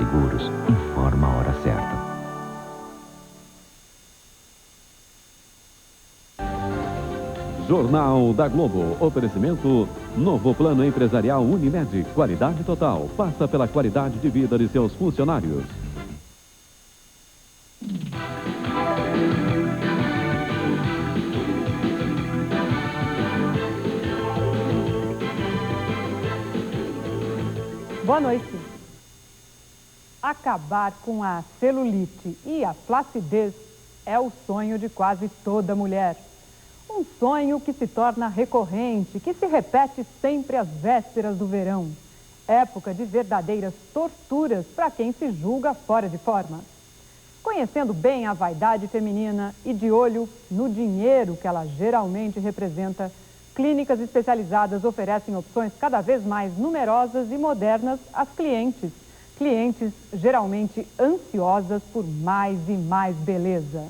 Seguros informa a hora certa. Jornal da Globo. Oferecimento: novo plano empresarial Unimed. Qualidade total. Passa pela qualidade de vida de seus funcionários. Boa noite. Acabar com a celulite e a flacidez é o sonho de quase toda mulher. Um sonho que se torna recorrente, que se repete sempre às vésperas do verão. Época de verdadeiras torturas para quem se julga fora de forma. Conhecendo bem a vaidade feminina e de olho no dinheiro que ela geralmente representa, clínicas especializadas oferecem opções cada vez mais numerosas e modernas às clientes. Clientes geralmente ansiosas por mais e mais beleza.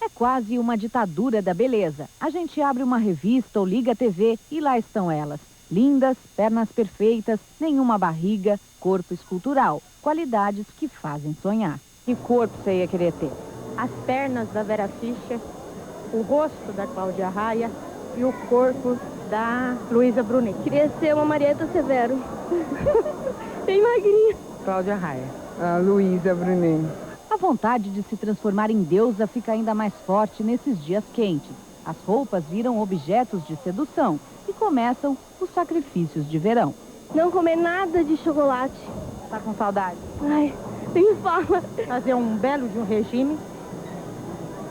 É quase uma ditadura da beleza. A gente abre uma revista ou liga a TV e lá estão elas. Lindas, pernas perfeitas, nenhuma barriga, corpo escultural. Qualidades que fazem sonhar. Que corpo você ia querer ter? As pernas da Vera Fischer, o rosto da Cláudia Raia e o corpo da Luísa Brunet. Queria ser uma Marieta Severo. Bem magrinha. Cláudia Raia. A Luísa Brunet. A vontade de se transformar em deusa fica ainda mais forte nesses dias quentes. As roupas viram objetos de sedução e começam os sacrifícios de verão. Não comer nada de chocolate. Tá com saudade? Ai, nem fala. Fazer um belo de um regime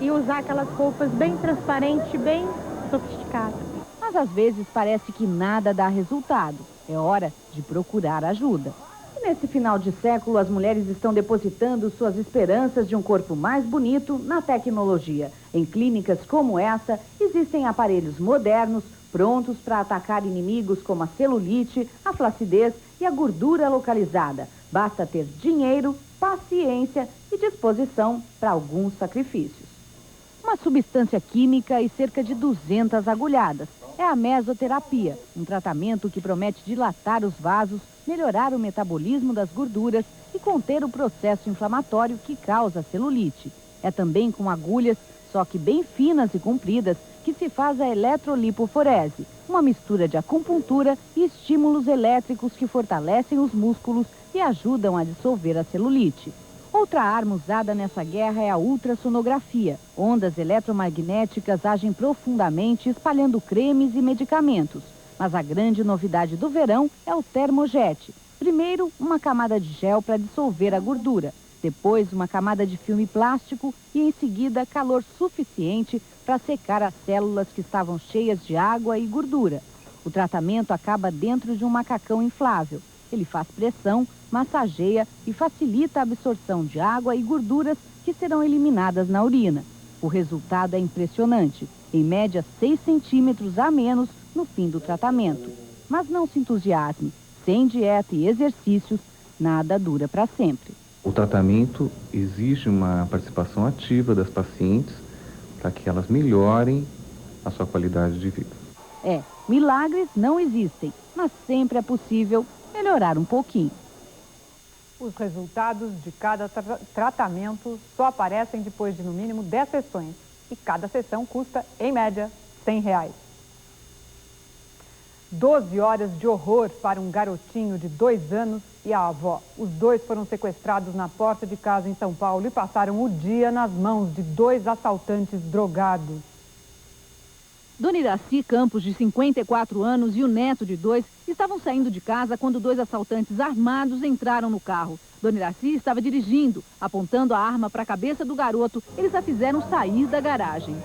e usar aquelas roupas bem transparentes, bem sofisticadas. Mas às vezes parece que nada dá resultado. É hora de procurar ajuda. Nesse final de século, as mulheres estão depositando suas esperanças de um corpo mais bonito na tecnologia. Em clínicas como essa, existem aparelhos modernos, prontos para atacar inimigos como a celulite, a flacidez e a gordura localizada. Basta ter dinheiro, paciência e disposição para alguns sacrifícios. Uma substância química e cerca de 200 agulhadas. É a mesoterapia, um tratamento que promete dilatar os vasos, melhorar o metabolismo das gorduras e conter o processo inflamatório que causa a celulite. É também com agulhas, só que bem finas e compridas, que se faz a eletrolipoforese, uma mistura de acupuntura e estímulos elétricos que fortalecem os músculos e ajudam a dissolver a celulite. Outra arma usada nessa guerra é a ultrassonografia. Ondas eletromagnéticas agem profundamente, espalhando cremes e medicamentos. Mas a grande novidade do verão é o termojet. Primeiro, uma camada de gel para dissolver a gordura. Depois, uma camada de filme plástico e, em seguida, calor suficiente para secar as células que estavam cheias de água e gordura. O tratamento acaba dentro de um macacão inflável. Ele faz pressão, massageia e facilita a absorção de água e gorduras que serão eliminadas na urina. O resultado é impressionante. Em média, 6 centímetros a menos no fim do tratamento. Mas não se entusiasme. Sem dieta e exercícios, nada dura para sempre. O tratamento exige uma participação ativa das pacientes para que elas melhorem a sua qualidade de vida. Milagres não existem, mas sempre é possível melhorar um pouquinho. Os resultados de cada tratamento só aparecem depois de no mínimo 10 sessões. E cada sessão custa, em média, R$100. 12 horas de horror para um garotinho de 2 anos e a avó. Os dois foram sequestrados na porta de casa em São Paulo e passaram o dia nas mãos de 2 assaltantes drogados. Dona Iraci Campos, de 54 anos, e o neto de 2 estavam saindo de casa quando 2 assaltantes armados entraram no carro. Dona Iraci estava dirigindo, apontando a arma para a cabeça do garoto. Eles a fizeram sair da garagem.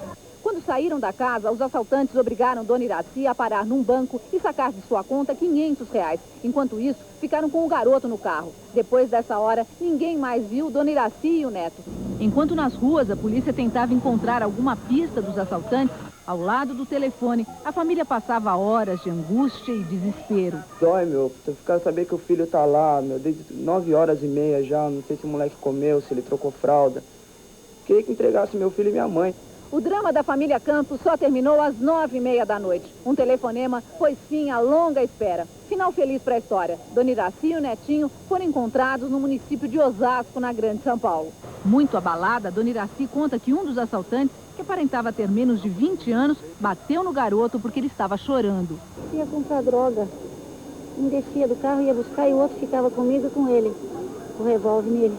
Quando saíram da casa, os assaltantes obrigaram Dona Iraci a parar num banco e sacar de sua conta R$500. Enquanto isso, ficaram com o garoto no carro. Depois dessa hora, ninguém mais viu Dona Iraci e o neto. Enquanto nas ruas a polícia tentava encontrar alguma pista dos assaltantes, ao lado do telefone, a família passava horas de angústia e desespero. Dói, meu, tô ficando saber que o filho tá lá, meu, desde 9h30 já, não sei se o moleque comeu, se ele trocou fralda. Queria que entregasse meu filho e minha mãe. O drama da família Campos só terminou às 9h30 da noite. Um telefonema foi sim a longa espera. Final feliz para a história. Dona Iraci e o netinho foram encontrados no município de Osasco, na Grande São Paulo. Muito abalada, Dona Iraci conta que um dos assaltantes, que aparentava ter menos de 20 anos, bateu no garoto porque ele estava chorando. Ia comprar droga. Um descia do carro, ia buscar, e o outro ficava comigo e com ele. Com o revólver nele.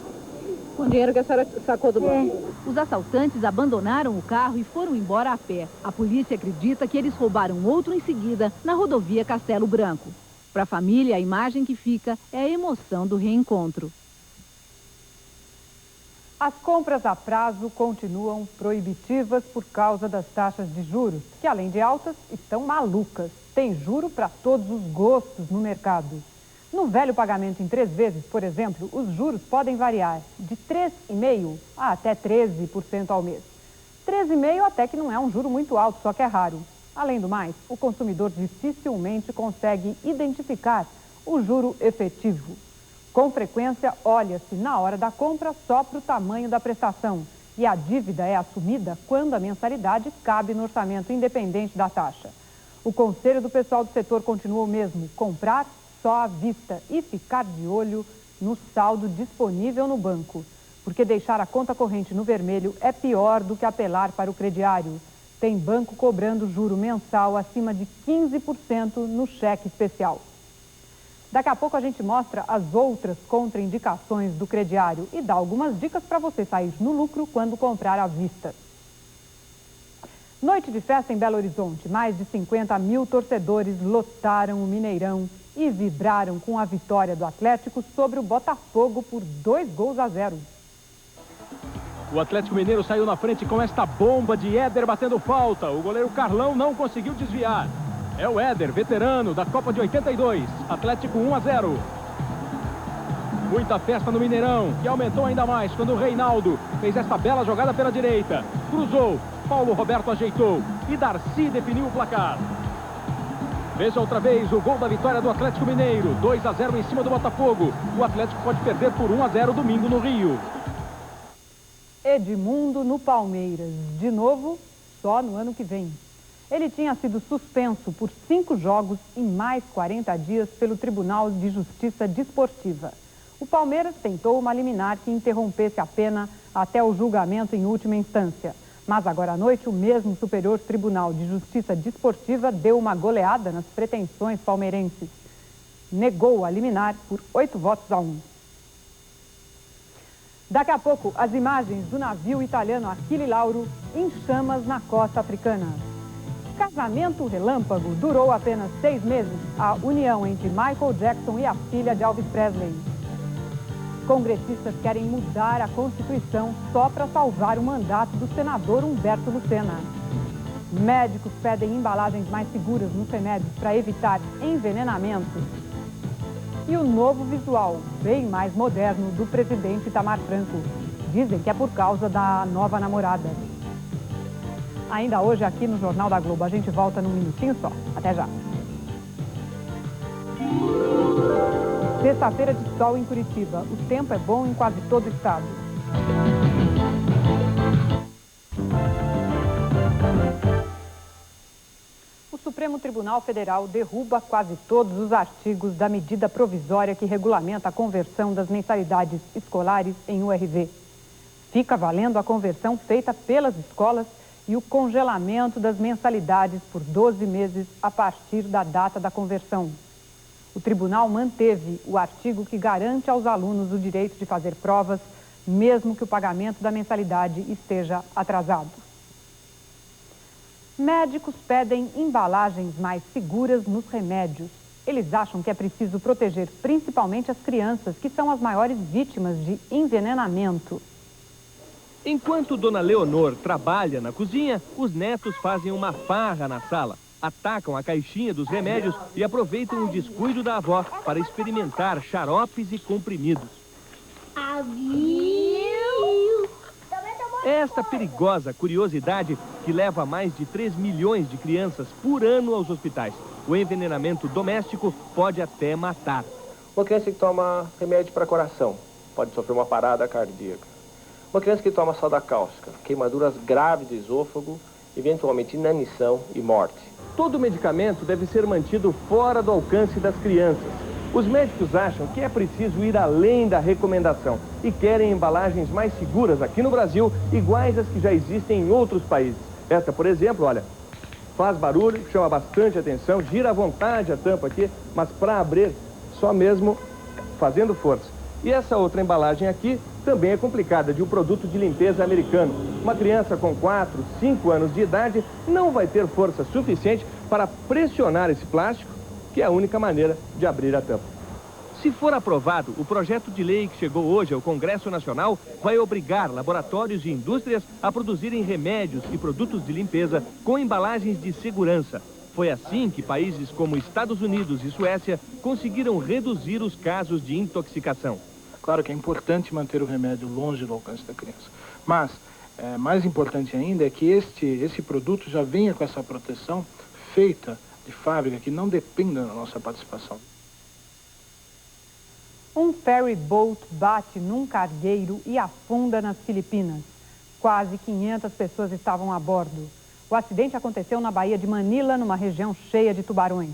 Com o dinheiro que a senhora sacou do banco. É. Os assaltantes abandonaram o carro e foram embora a pé. A polícia acredita que eles roubaram outro em seguida na rodovia Castelo Branco. Para a família, a imagem que fica é a emoção do reencontro. As compras a prazo continuam proibitivas por causa das taxas de juros, que além de altas, estão malucas. Tem juro para todos os gostos no mercado. No velho pagamento em 3 vezes, por exemplo, os juros podem variar de 3,5% a até 13% ao mês. 13,5% até que não é um juro muito alto, só que é raro. Além do mais, o consumidor dificilmente consegue identificar o juro efetivo. Com frequência, olha-se na hora da compra só para o tamanho da prestação e a dívida é assumida quando a mensalidade cabe no orçamento independente da taxa. O conselho do pessoal do setor continua o mesmo: comprar só à vista e ficar de olho no saldo disponível no banco. Porque deixar a conta corrente no vermelho é pior do que apelar para o crediário. Tem banco cobrando juro mensal acima de 15% no cheque especial. Daqui a pouco a gente mostra as outras contraindicações do crediário e dá algumas dicas para você sair no lucro quando comprar à vista. Noite de festa em Belo Horizonte. Mais de 50 mil torcedores lotaram o Mineirão e vibraram com a vitória do Atlético sobre o Botafogo por 2-0. O Atlético Mineiro saiu na frente com esta bomba de Éder batendo falta. O goleiro Carlão não conseguiu desviar. É o Éder, veterano da Copa de 82. Atlético 1-0. Muita festa no Mineirão, que aumentou ainda mais quando o Reinaldo fez esta bela jogada pela direita. Cruzou, Paulo Roberto ajeitou e Darcy definiu o placar. Veja outra vez o gol da vitória do Atlético Mineiro. 2-0 em cima do Botafogo. O Atlético pode perder por 1-0 domingo no Rio. Edmundo no Palmeiras. De novo, só no ano que vem. Ele tinha sido suspenso por 5 jogos e mais 40 dias pelo Tribunal de Justiça Desportiva. O Palmeiras tentou uma liminar que interrompesse a pena até o julgamento em última instância. Mas agora à noite, o mesmo Superior Tribunal de Justiça Desportiva deu uma goleada nas pretensões palmeirenses. Negou a liminar por 8-1. Daqui a pouco, as imagens do navio italiano Achille Lauro em chamas na costa africana. Casamento relâmpago durou apenas 6 meses. A união entre Michael Jackson e a filha de Elvis Presley. Congressistas querem mudar a Constituição só para salvar o mandato do senador Humberto Lucena. Médicos pedem embalagens mais seguras nos remédios para evitar envenenamento. E o novo visual, bem mais moderno, do presidente Itamar Franco. Dizem que é por causa da nova namorada. Ainda hoje aqui no Jornal da Globo. A gente volta num minutinho só. Até já. Sexta-feira de sol em Curitiba. O tempo é bom em quase todo o estado. O Supremo Tribunal Federal derruba quase todos os artigos da medida provisória que regulamenta a conversão das mensalidades escolares em URV. Fica valendo a conversão feita pelas escolas e o congelamento das mensalidades por 12 meses a partir da data da conversão. O tribunal manteve o artigo que garante aos alunos o direito de fazer provas, mesmo que o pagamento da mensalidade esteja atrasado. Médicos pedem embalagens mais seguras nos remédios. Eles acham que é preciso proteger principalmente as crianças, que são as maiores vítimas de envenenamento. Enquanto Dona Leonor trabalha na cozinha, os netos fazem uma farra na sala. Atacam a caixinha dos remédios e aproveitam o descuido da avó para experimentar xaropes e comprimidos. Esta perigosa curiosidade que leva mais de 3 milhões de crianças por ano aos hospitais. O envenenamento doméstico pode até matar. Uma criança que toma remédio para coração pode sofrer uma parada cardíaca. Uma criança que toma soda cáustica, queimaduras graves do esôfago, eventualmente inanição e morte. Todo medicamento deve ser mantido fora do alcance das crianças. Os médicos acham que é preciso ir além da recomendação e querem embalagens mais seguras aqui no Brasil, iguais às que já existem em outros países. Esta, por exemplo, olha, faz barulho, chama bastante atenção, gira à vontade a tampa aqui, mas para abrir, só mesmo fazendo força. E essa outra embalagem aqui também é complicada, de um produto de limpeza americano. Uma criança com 4, 5 anos de idade não vai ter força suficiente para pressionar esse plástico, que é a única maneira de abrir a tampa. Se for aprovado, o projeto de lei que chegou hoje ao Congresso Nacional vai obrigar laboratórios e indústrias a produzirem remédios e produtos de limpeza com embalagens de segurança. Foi assim que países como Estados Unidos e Suécia conseguiram reduzir os casos de intoxicação. Claro que é importante manter o remédio longe do alcance da criança, mas mais importante ainda é que esse produto já venha com essa proteção feita de fábrica, que não dependa da nossa participação. Um ferry boat bate num cargueiro e afunda nas Filipinas. Quase 500 pessoas estavam a bordo. O acidente aconteceu na Baía de Manila, numa região cheia de tubarões.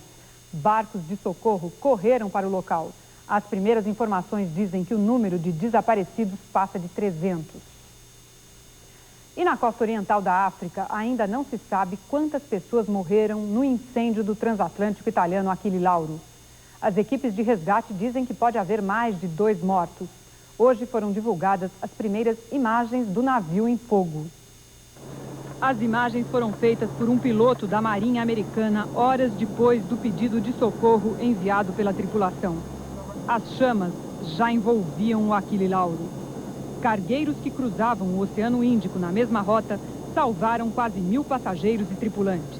Barcos de socorro correram para o local. As primeiras informações dizem que o número de desaparecidos passa de 300. E na costa oriental da África, ainda não se sabe quantas pessoas morreram no incêndio do transatlântico italiano Achille Lauro. As equipes de resgate dizem que pode haver mais de 2 mortos. Hoje foram divulgadas as primeiras imagens do navio em fogo. As imagens foram feitas por um piloto da Marinha Americana horas depois do pedido de socorro enviado pela tripulação. As chamas já envolviam o Achille Lauro. Cargueiros que cruzavam o Oceano Índico na mesma rota salvaram quase 1000 passageiros e tripulantes.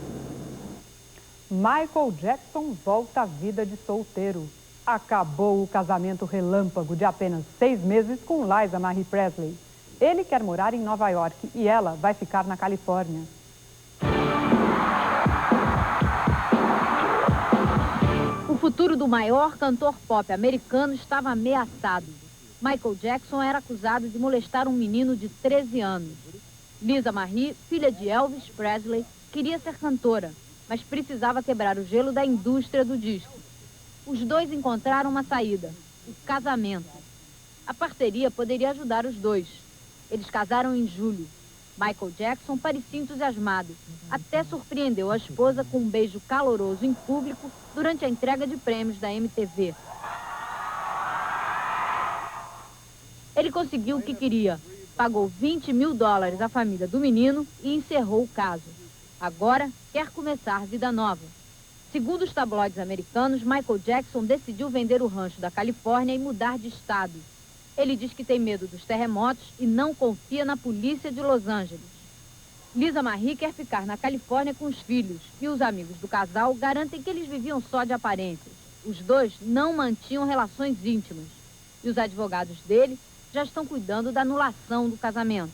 Michael Jackson volta à vida de solteiro. Acabou o casamento relâmpago de apenas 6 meses com Liza Marie Presley. Ele quer morar em Nova York e ela vai ficar na Califórnia. O futuro do maior cantor pop americano estava ameaçado. Michael Jackson era acusado de molestar um menino de 13 anos. Liza Marie, filha de Elvis Presley, queria ser cantora, mas precisava quebrar o gelo da indústria do disco. Os dois encontraram uma saída: o casamento. A parceria poderia ajudar os dois. Eles casaram em julho. Michael Jackson parecia entusiasmado, até surpreendeu a esposa com um beijo caloroso em público durante a entrega de prêmios da MTV. Ele conseguiu o que queria. Pagou $20 mil à família do menino e encerrou o caso. Agora quer começar vida nova. Segundo os tabloides americanos, Michael Jackson decidiu vender o rancho da Califórnia e mudar de estado. Ele diz que tem medo dos terremotos e não confia na polícia de Los Angeles. Liza Marie quer ficar na Califórnia com os filhos e os amigos do casal garantem que eles viviam só de aparências. Os dois não mantinham relações íntimas e os advogados dele já estão cuidando da anulação do casamento.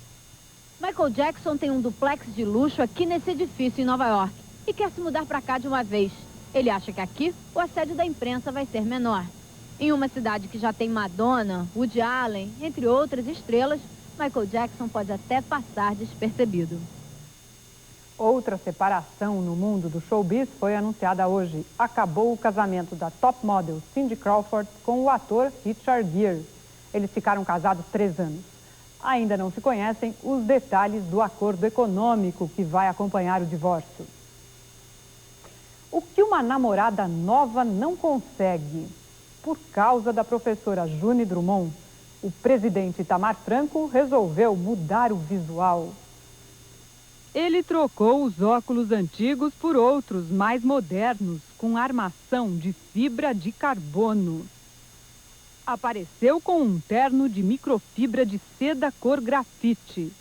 Michael Jackson tem um duplex de luxo aqui nesse edifício em Nova York e quer se mudar para cá de uma vez. Ele acha que aqui o assédio da imprensa vai ser menor. Em uma cidade que já tem Madonna, Woody Allen, entre outras estrelas, Michael Jackson pode até passar despercebido. Outra separação no mundo do showbiz foi anunciada hoje. Acabou o casamento da top model Cindy Crawford com o ator Richard Gere. Eles ficaram casados 3 anos. Ainda não se conhecem os detalhes do acordo econômico que vai acompanhar o divórcio. O que uma namorada nova não consegue? Por causa da professora June Drummond, o presidente Itamar Franco resolveu mudar o visual. Ele trocou os óculos antigos por outros mais modernos, com armação de fibra de carbono. Apareceu com um terno de microfibra de seda cor grafite,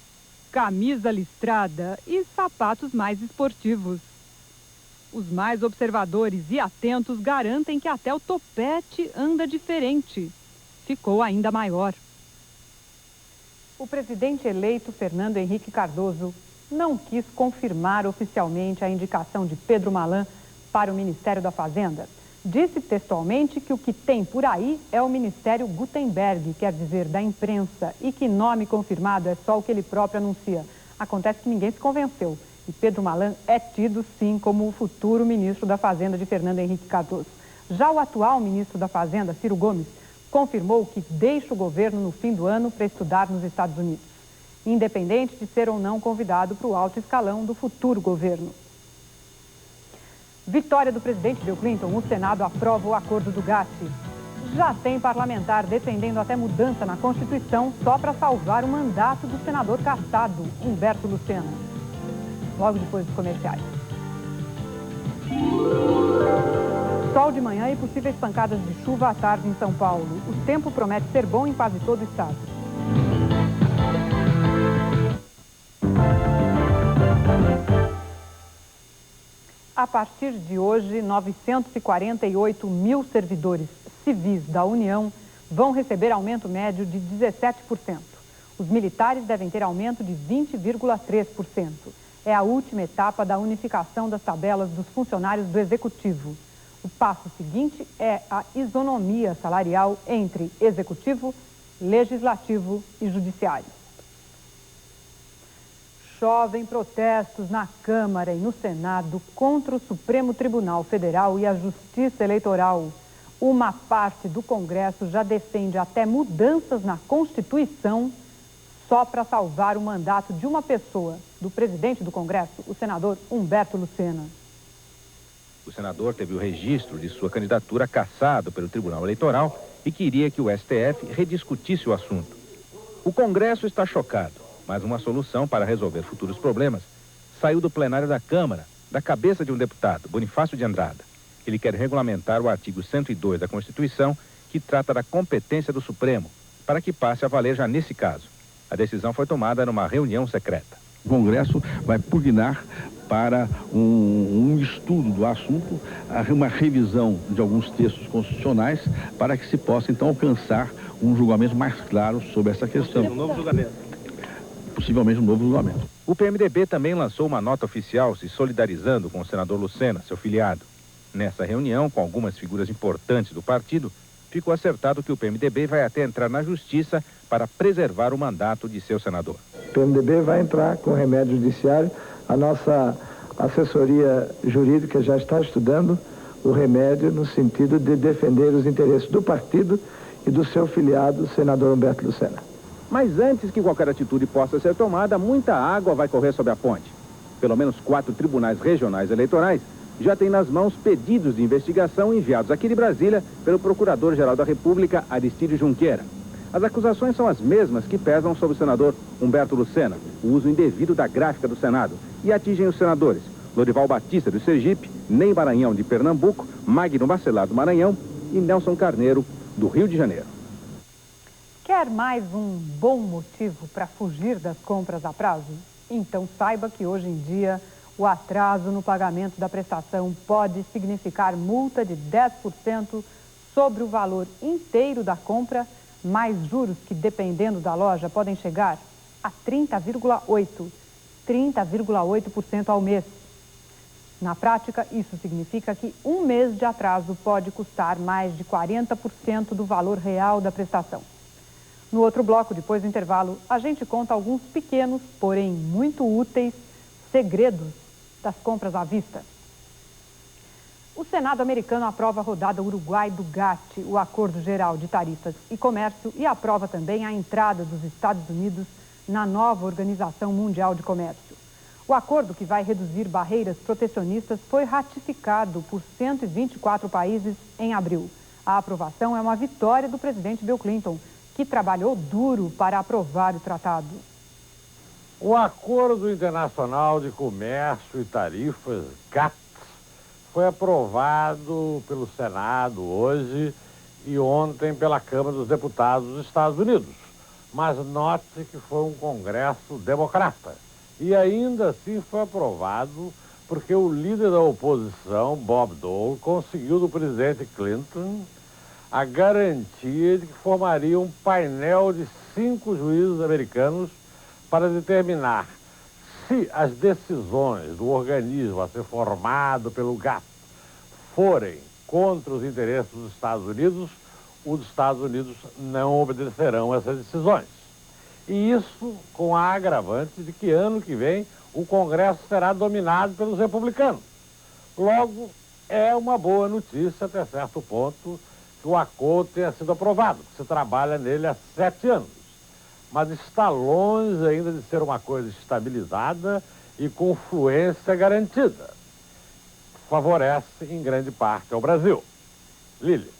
camisa listrada e sapatos mais esportivos. Os mais observadores e atentos garantem que até o topete anda diferente. Ficou ainda maior. O presidente eleito, Fernando Henrique Cardoso, não quis confirmar oficialmente a indicação de Pedro Malan para o Ministério da Fazenda. Disse textualmente que o que tem por aí é o Ministério Gutenberg, quer dizer, da imprensa, e que nome confirmado é só o que ele próprio anuncia. Acontece que ninguém se convenceu. E Pedro Malan é tido, sim, como o futuro ministro da Fazenda de Fernando Henrique Cardoso. Já o atual ministro da Fazenda, Ciro Gomes, confirmou que deixa o governo no fim do ano para estudar nos Estados Unidos, independente de ser ou não convidado para o alto escalão do futuro governo. Vitória do presidente Bill Clinton, o Senado aprova o acordo do GATT. Já tem parlamentar defendendo até mudança na Constituição só para salvar o mandato do senador cassado, Humberto Lucena. Logo depois dos comerciais. Sol de manhã e possíveis pancadas de chuva à tarde em São Paulo. O tempo promete ser bom em quase todo o estado. A partir de hoje, 948 mil servidores civis da União vão receber aumento médio de 17%. Os militares devem ter aumento de 20,3%. É a última etapa da unificação das tabelas dos funcionários do Executivo. O passo seguinte é a isonomia salarial entre Executivo, Legislativo e Judiciário. Chovem protestos na Câmara e no Senado contra o Supremo Tribunal Federal e a Justiça Eleitoral. Uma parte do Congresso já defende até mudanças na Constituição só para salvar o mandato de uma pessoa, do presidente do Congresso, o senador Humberto Lucena. O senador teve o registro de sua candidatura cassado pelo Tribunal Eleitoral e queria que o STF rediscutisse o assunto. O Congresso está chocado, mas uma solução para resolver futuros problemas saiu do plenário da Câmara, da cabeça de um deputado, Bonifácio de Andrada. Ele quer regulamentar o artigo 102 da Constituição, que trata da competência do Supremo, para que passe a valer já nesse caso. A decisão foi tomada numa reunião secreta. O Congresso vai pugnar para um estudo do assunto, uma revisão de alguns textos constitucionais, para que se possa, então, alcançar um julgamento mais claro sobre essa questão. Um novo julgamento. Possivelmente um novo julgamento. O PMDB também lançou uma nota oficial se solidarizando com o senador Lucena, seu filiado. Nessa reunião, com algumas figuras importantes do partido, ficou acertado que o PMDB vai até entrar na justiça para preservar o mandato de seu senador. O PMDB vai entrar com remédio judiciário. A nossa assessoria jurídica já está estudando o remédio no sentido de defender os interesses do partido e do seu filiado, o senador Humberto Lucena. Mas antes que qualquer atitude possa ser tomada, muita água vai correr sobre a ponte. Pelo menos 4 tribunais regionais eleitorais já têm nas mãos pedidos de investigação enviados aqui de Brasília pelo Procurador-Geral da República, Aristídio Junqueira. As acusações são as mesmas que pesam sobre o senador Humberto Lucena, o uso indevido da gráfica do Senado, e atingem os senadores Lorival Batista, do Sergipe, Ney Maranhão, de Pernambuco, Magno Bacelar, do Maranhão e Nelson Carneiro, do Rio de Janeiro. Quer mais um bom motivo para fugir das compras a prazo? Então saiba que hoje em dia o atraso no pagamento da prestação pode significar multa de 10% sobre o valor inteiro da compra, mais juros que, dependendo da loja, podem chegar a 30,8% ao mês. Na prática, isso significa que um mês de atraso pode custar mais de 40% do valor real da prestação. No outro bloco, depois do intervalo, a gente conta alguns pequenos, porém muito úteis, segredos das compras à vista. O Senado americano aprova a rodada Uruguai do GATT, o Acordo Geral de Tarifas e Comércio, e aprova também a entrada dos Estados Unidos na nova Organização Mundial de Comércio. O acordo, que vai reduzir barreiras protecionistas, foi ratificado por 124 países em abril. A aprovação é uma vitória do presidente Bill Clinton, que trabalhou duro para aprovar o tratado. O Acordo Internacional de Comércio e Tarifas, GATT, foi aprovado pelo Senado hoje e ontem pela Câmara dos Deputados dos Estados Unidos. Mas note que foi um congresso democrata. E ainda assim foi aprovado porque o líder da oposição, Bob Dole, conseguiu do presidente Clinton a garantia de que formaria um painel de 5 juízes americanos para determinar se as decisões do organismo a ser formado pelo GATT forem contra os interesses dos Estados Unidos, os Estados Unidos não obedecerão essas decisões. E isso com a agravante de que ano que vem o Congresso será dominado pelos republicanos. Logo, é uma boa notícia até certo ponto que o acordo tenha sido aprovado, que se trabalha nele há 7 anos. Mas está longe ainda de ser uma coisa estabilizada e com fluência garantida. Favorece em grande parte ao Brasil. Lília.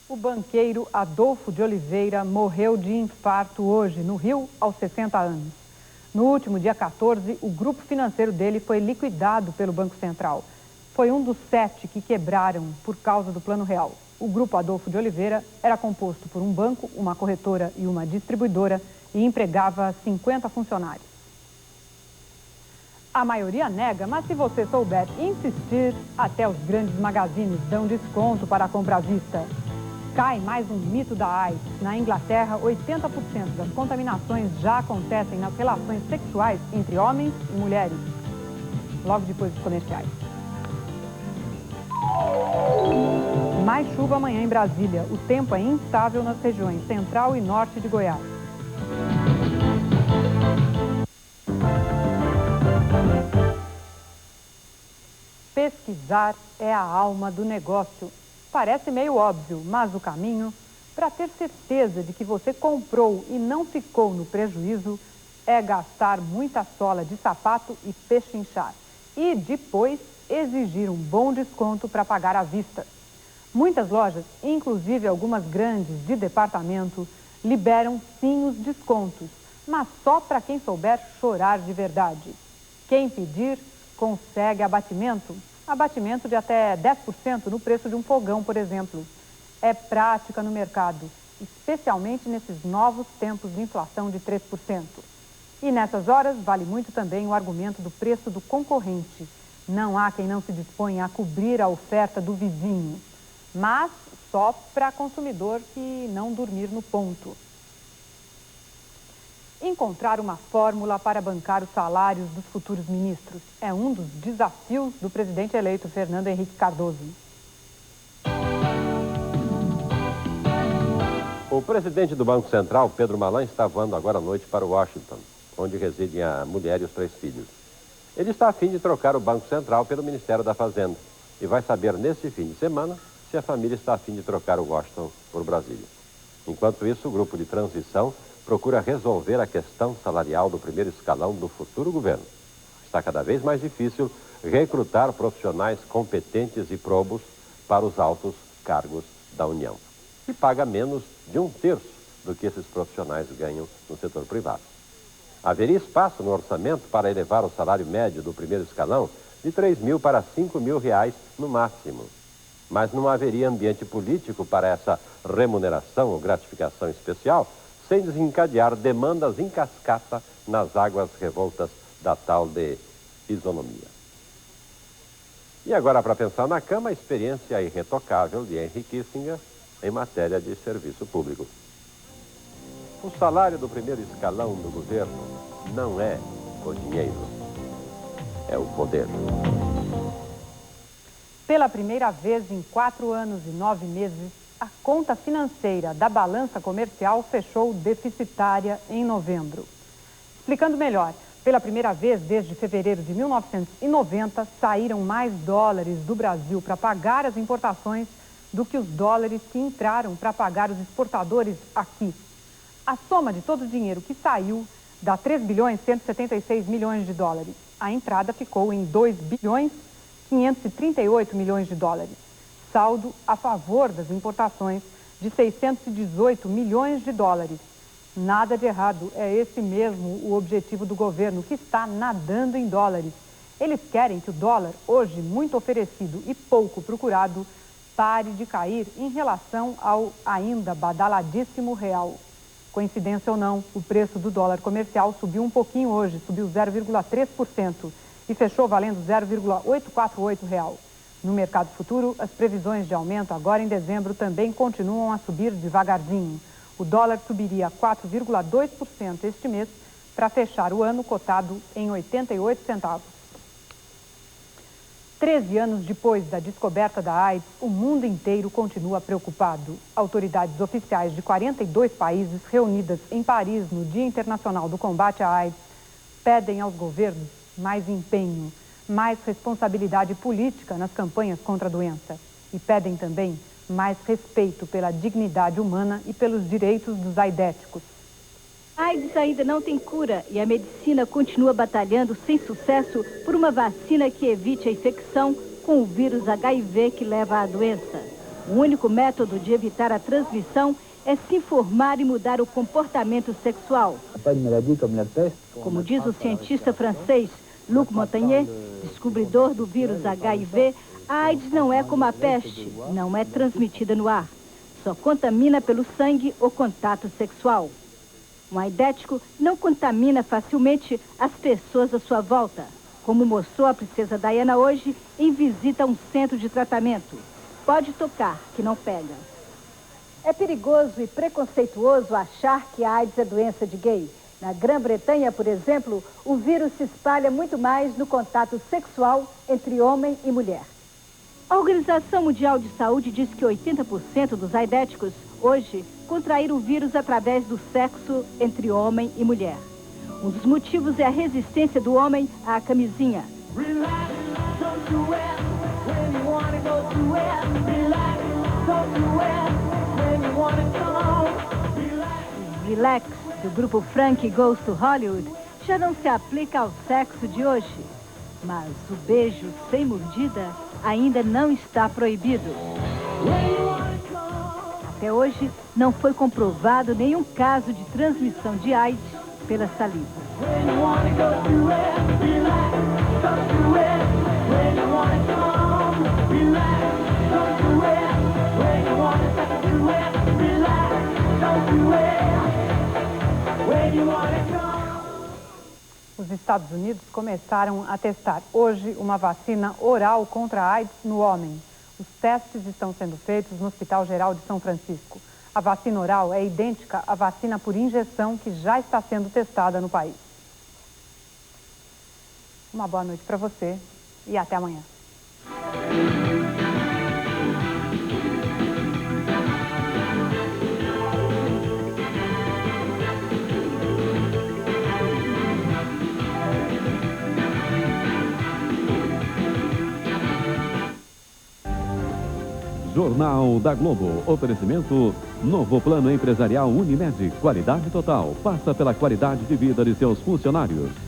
O banqueiro Adolfo de Oliveira morreu de infarto hoje, no Rio, aos 60 anos. No último dia 14, o grupo financeiro dele foi liquidado pelo Banco Central. Foi um dos 7 que quebraram por causa do Plano Real. O grupo Adolfo de Oliveira era composto por um banco, uma corretora e uma distribuidora e empregava 50 funcionários. A maioria nega, mas se você souber insistir, até os grandes magazines dão desconto para a compra à vista. Cai mais um mito da AIDS. Na Inglaterra, 80% das contaminações já acontecem nas relações sexuais entre homens e mulheres. Logo depois dos comerciais. Mais chuva amanhã em Brasília. O tempo é instável nas regiões central e norte de Goiás. Pesquisar é a alma do negócio. Parece meio óbvio, mas o caminho para ter certeza de que você comprou e não ficou no prejuízo é gastar muita sola de sapato e pechinchar. E depois exigir um bom desconto para pagar à vista. Muitas lojas, inclusive algumas grandes de departamento, liberam sim os descontos, mas só para quem souber chorar de verdade. Quem pedir, consegue abatimento. Abatimento de até 10% no preço de um fogão, por exemplo. É prática no mercado, especialmente nesses novos tempos de inflação de 3%. E nessas horas vale muito também o argumento do preço do concorrente. Não há quem não se disponha a cobrir a oferta do vizinho, mas só para consumidor que não dormir no ponto. Encontrar uma fórmula para bancar os salários dos futuros ministros é um dos desafios do presidente eleito Fernando Henrique Cardoso. O presidente do Banco Central, Pedro Malan, está voando agora à noite para Washington, onde residem a mulher e os 3 filhos. Ele está a fim de trocar o Banco Central pelo Ministério da Fazenda e vai saber neste fim de semana se a família está a fim de trocar o Washington por Brasília. Enquanto isso, o grupo de transição procura resolver a questão salarial do primeiro escalão do futuro governo. Está cada vez mais difícil recrutar profissionais competentes e probos para os altos cargos da União, que paga menos de 1/3 do que esses profissionais ganham no setor privado. Haveria espaço no orçamento para elevar o salário médio do primeiro escalão de R$3.000 para R$5.000 no máximo. Mas não haveria ambiente político para essa remuneração ou gratificação especial, sem desencadear demandas em cascata nas águas revoltas da tal de isonomia. E agora, para pensar na cama, a experiência irretocável de Henry Kissinger em matéria de serviço público. O salário do primeiro escalão do governo não é o dinheiro, é o poder. Pela primeira vez em 4 anos e 9 meses, a conta financeira da balança comercial fechou deficitária em novembro. Explicando melhor, pela primeira vez desde fevereiro de 1990, saíram mais dólares do Brasil para pagar as importações do que os dólares que entraram para pagar os exportadores aqui. A soma de todo o dinheiro que saiu dá 3.176 bilhões de dólares. A entrada ficou em 2.538 bilhões de dólares. Saldo a favor das importações de 618 milhões de dólares. Nada de errado, é esse mesmo o objetivo do governo, que está nadando em dólares. Eles querem que o dólar, hoje muito oferecido e pouco procurado, pare de cair em relação ao ainda badaladíssimo real. Coincidência ou não, o preço do dólar comercial subiu um pouquinho hoje, subiu 0,3% e fechou valendo R$0,848. No mercado futuro, as previsões de aumento agora em dezembro também continuam a subir devagarzinho. O dólar subiria 4,2% este mês para fechar o ano cotado em 88 centavos. 13 anos depois da descoberta da AIDS, o mundo inteiro continua preocupado. Autoridades oficiais de 42 países reunidas em Paris no Dia Internacional do Combate à AIDS pedem aos governos mais empenho, mais responsabilidade política nas campanhas contra a doença e pedem também mais respeito pela dignidade humana e pelos direitos dos aidéticos. A AIDS ainda não tem cura e a medicina continua batalhando sem sucesso por uma vacina que evite a infecção com o vírus HIV que leva à doença. O único método de evitar a transmissão é se informar e mudar o comportamento sexual. Como diz o cientista francês Luc Montagnier, descobridor do vírus HIV, a AIDS não é como a peste, não é transmitida no ar. Só contamina pelo sangue ou contato sexual. Um aidético não contamina facilmente as pessoas à sua volta, como mostrou a princesa Diana hoje em visita a um centro de tratamento. Pode tocar, que não pega. É perigoso e preconceituoso achar que a AIDS é doença de gay. Na Grã-Bretanha, por exemplo, o vírus se espalha muito mais no contato sexual entre homem e mulher. A Organização Mundial de Saúde diz que 80% dos aidéticos hoje contraíram o vírus através do sexo entre homem e mulher. Um dos motivos é a resistência do homem à camisinha. Relax, do grupo Frank Goes to Hollywood, já não se aplica ao sexo de hoje. Mas o beijo sem mordida ainda não está proibido. Até hoje, não foi comprovado nenhum caso de transmissão de AIDS pela saliva. Os Estados Unidos começaram a testar hoje uma vacina oral contra a AIDS no homem. Os testes estão sendo feitos no Hospital Geral de São Francisco. A vacina oral é idêntica à vacina por injeção que já está sendo testada no país. Uma boa noite para você e até amanhã. Jornal da Globo. Oferecimento Novo Plano Empresarial Unimed. Qualidade total. Passa pela qualidade de vida de seus funcionários.